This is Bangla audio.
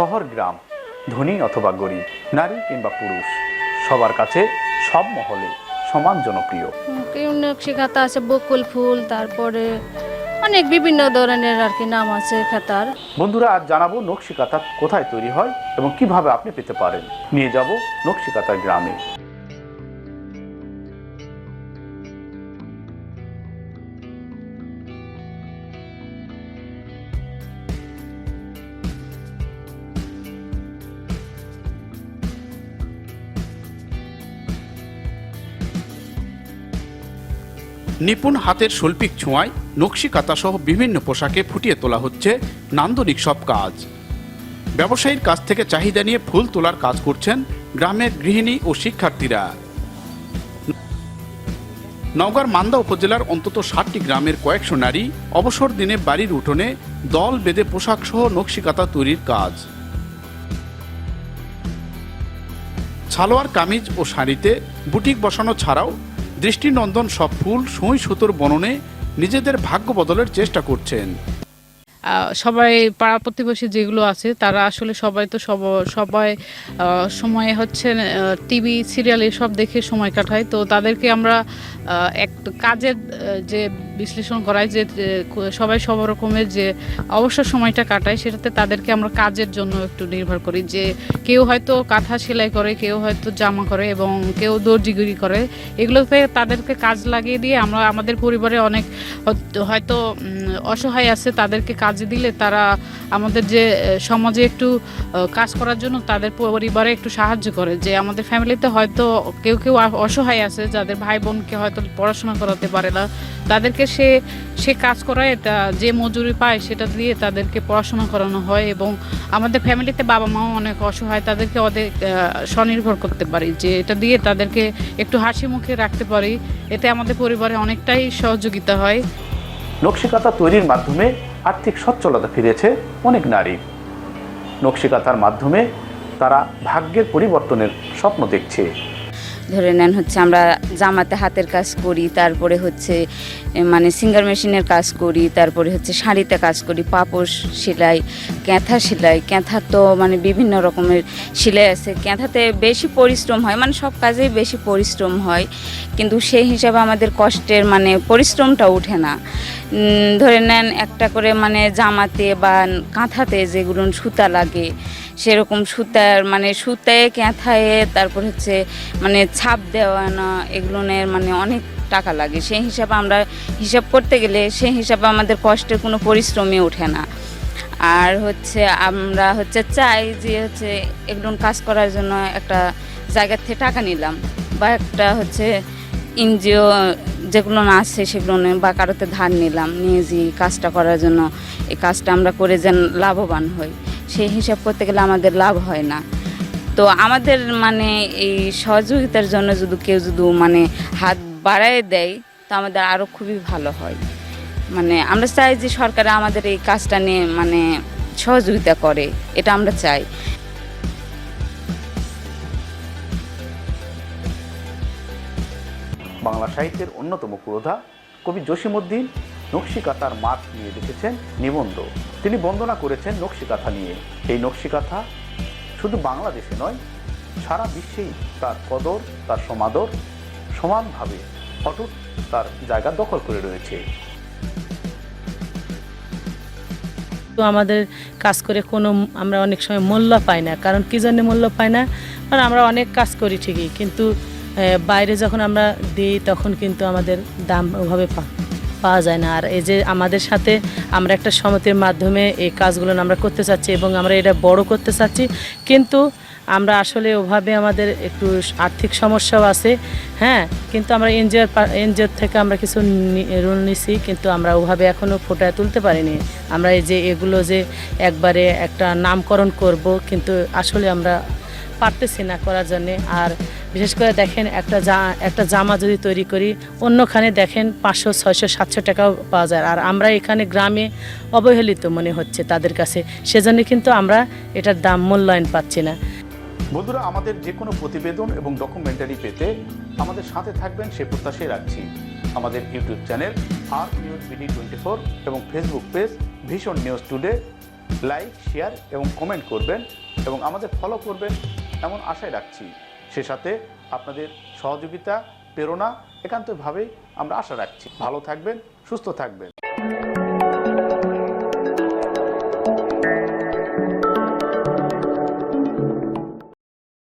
শহর গ্রাম, ধনী অথবা গরিব, নারী কিংবা পুরুষ, সবার কাছে সব মহলে সমান জনপ্রিয়। নকশি কাঁথা আছে, বকুল ফুল, তারপরে অনেক বিভিন্ন ধরনের আর কি নাম আছে কাঁথার। বন্ধুরা, আজ জানাবো নকশি কাঁথা কোথায় তৈরি হয় এবং কিভাবে আপনি পেতে পারেন। নিয়ে যাব নকশি কাঁথার গ্রামে। নিপুণ হাতের শৈল্পিক ছোঁয়ায় নকশি কাঁথা সহ বিভিন্ন পোশাকে ফুটিয়ে তোলা হচ্ছে নান্দনিক সব কাজ। ব্যবসায়ীর কাছ থেকে চাহিদা নিয়ে ফুল তোলার কাজ করছেন গ্রামের গৃহিণী ও শিক্ষার্থীরা। নওগাঁর মান্দা উপজেলার অন্তত 60টি গ্রামের কয়েকশো নারী অবসর দিনে বাড়ির উঠোনে দল বেঁধে পোশাক সহ নকশি কাঁথা তৈরির কাজ। সালোয়ার কামিজ ও শাড়িতে বুটিক বসানো ছাড়াও দৃষ্টিনন্দন সব ফুল সুই সুতোর বননে নিজেদের ভাগ্য বদলের চেষ্টা করছেন। সবাই পাড়া প্রতিবেশী যেগুলো আছে তারা আসলে সবাই তো সবাই সময় হচ্ছে টিভি সিরিয়াল এসব দেখে সময় কাটায়। তো তাদেরকে আমরা এক কাজের যে বিশ্লেষণ করাই যে সবাই সব রকমের যে অবসর সময়টা কাটায়, সেটাতে তাদেরকে আমরা কাজের জন্য একটু নির্ভর করি। যে কেউ হয়তো কাঁথা সেলাই করে, কেউ হয়তো জামা করে এবং কেউ দর্জিগিরি করে। এগুলোতে তাদেরকে কাজ লাগিয়ে দিয়ে আমরা আমাদের পরিবারে অনেক হয়তো অসহায় আছে, তাদেরকে কাজে দিলে তারা আমাদের যে সমাজে একটু কাজ করার জন্য তাদের পরিবারে একটু সাহায্য করে। যে আমাদের ফ্যামিলিতে হয়তো কেউ কেউ অসহায় আছে, যাদের ভাই বোনকে হয়তো পড়াশোনা করাতে পারে না, তাদেরকে সে কাজ করায়, এটা যে মজুরি পায় সেটা দিয়ে তাদেরকে পড়াশোনা করানো হয়। এবং আমাদের ফ্যামিলিতে বাবা মাও অনেক অসহায়, তাদেরকে অনেক স্বনির্ভর করতে পারি, যে এটা দিয়ে তাদেরকে একটু হাসি মুখে রাখতে পারি। এতে আমাদের পরিবারে অনেকটাই সহযোগিতা হয়। নকশি কাঁথা তৈরির মাধ্যমে আর্থিক সচ্ছলতা ফিরেছে অনেক নারী। নকশি কাঁথার মাধ্যমে তারা ভাগ্যের পরিবর্তনের স্বপ্ন দেখছে। ধরে নেন হচ্ছে আমরা জামাতে হাতের কাজ করি, তারপরে হচ্ছে মানে সিঙ্গার মেশিনের কাজ করি, তারপরে হচ্ছে শাড়িতে কাজ করি, পাপোশ সেলাই, কাঁথা সেলাই। কাঁথা তো মানে বিভিন্ন রকমের সেলাই আছে। কাঁথাতে বেশি পরিশ্রম হয়, মানে সব কাজেই বেশি পরিশ্রম হয়, কিন্তু সেই হিসাবে আমাদের কষ্টের মানে পরিশ্রমটা ওঠে না। ধরে নেন একটা করে মানে জামাতে বা কাঁথাতে যেগুলো সুতা লাগে, সেরকম সুতার মানে সুতায় কাঁথায় তারপর হচ্ছে মানে ছাপ দেওয়ানো, এগুলোনের মানে অনেক টাকা লাগে। সেই হিসাবে আমরা হিসাব করতে গেলে সেই হিসাবে আমাদের কষ্টের কোনো পরিশ্রমই ওঠে না। আর হচ্ছে আমরা হচ্ছে চাই যে হচ্ছে এগুলো কাজ করার জন্য একটা জায়গার থেকে টাকা নিলাম, বা একটা হচ্ছে এনজিও যেগুলো আছে সেগুলো বা কারোতে ধার নিলাম, নিয়ে যে কাজটা করার জন্য এই কাজটা আমরা করে যেন লাভবান হই, সেই হিসাব করতে গেলে আমাদের লাভ হয় না। তো আমাদের মানে এই সহযোগিতার জন্য যদি কেউ যদি মানে হাত বাড়ায় দেয় তো আমাদের আরও খুবই ভালো হয়। মানে আমরা চাই যে সরকার আমাদের এই কাজটা নিয়ে মানে সহযোগিতা করে, এটা আমরা চাই। বাংলা সাহিত্যের অন্যতম পুরোধা কবি জসিমউদ্দিন নকশি কাঁথার মাঠ নিয়ে লিখেছেন নিবন্ধ। তিনি বন্দনা করেছেন নকশি কাঁথা নিয়ে। এই নকশি কাঁথা শুধু বাংলাদেশে নয়, সারা বিশ্বেই তার কদর, তার সমাদর সমানভাবে অটুট তার জায়গা দখল করে রয়েছে। তো আমাদের কাজ করে কোনো আমরা অনেক সময় মূল্য পাই না। কারণ কী জন্য মূল্য পাই না? কারণ আমরা অনেক কাজ করি ঠিকই, কিন্তু বাইরে যখন আমরা দিই তখন কিন্তু আমাদের দাম ওভাবে পাওয়া যায় না। আর এই যে আমাদের সাথে আমরা একটা সমিতির মাধ্যমে এই কাজগুলো আমরা করতে চাচ্ছি এবং আমরা এটা বড় করতে চাচ্ছি, কিন্তু আমরা আসলে ওভাবে আমাদের একটু আর্থিক সমস্যাও আছে। হ্যাঁ, কিন্তু আমরা এনজিওর থেকে আমরা কিছু ঋণ নিছি, কিন্তু আমরা ওভাবে এখনও ফোটায় তুলতে পারিনি। আমরা এই যে এগুলো যে একবারে একটা নামকরণ করব, কিন্তু আসলে আমরা পারতেছি না করার জন্যে। আর বিশেষ করে দেখেন একটা জামা যদি তৈরি করি, অন্যখানে দেখেন 500, 600, 700 টাকাও পাওয়া যায়, আর আমরা এখানে গ্রামে অবহেলিত মনে হচ্ছে তাদের কাছে। সেজন্য কিন্তু আমরা এটার দাম মূল্যায়ন পাচ্ছি না। বন্ধুরা, আমাদের যে কোনো প্রতিবেদন এবং ডকুমেন্টারি পেতে আমাদের সাথে থাকবেন সে প্রত্যাশাই রাখছি। আমাদের ইউটিউব চ্যানেল আর নিউজ বিডি 24 এবং Facebook page vision news today like, share এবং কমেন্ট করবেন এবং আমাদের ফলো করবেন এমন আশায় রাখছি। সে সাথে আপনাদের সহযোগিতা, প্রেরণা একান্তভাবেই আমরা আশা রাখছি। ভালো থাকবেন, সুস্থ থাকবেন।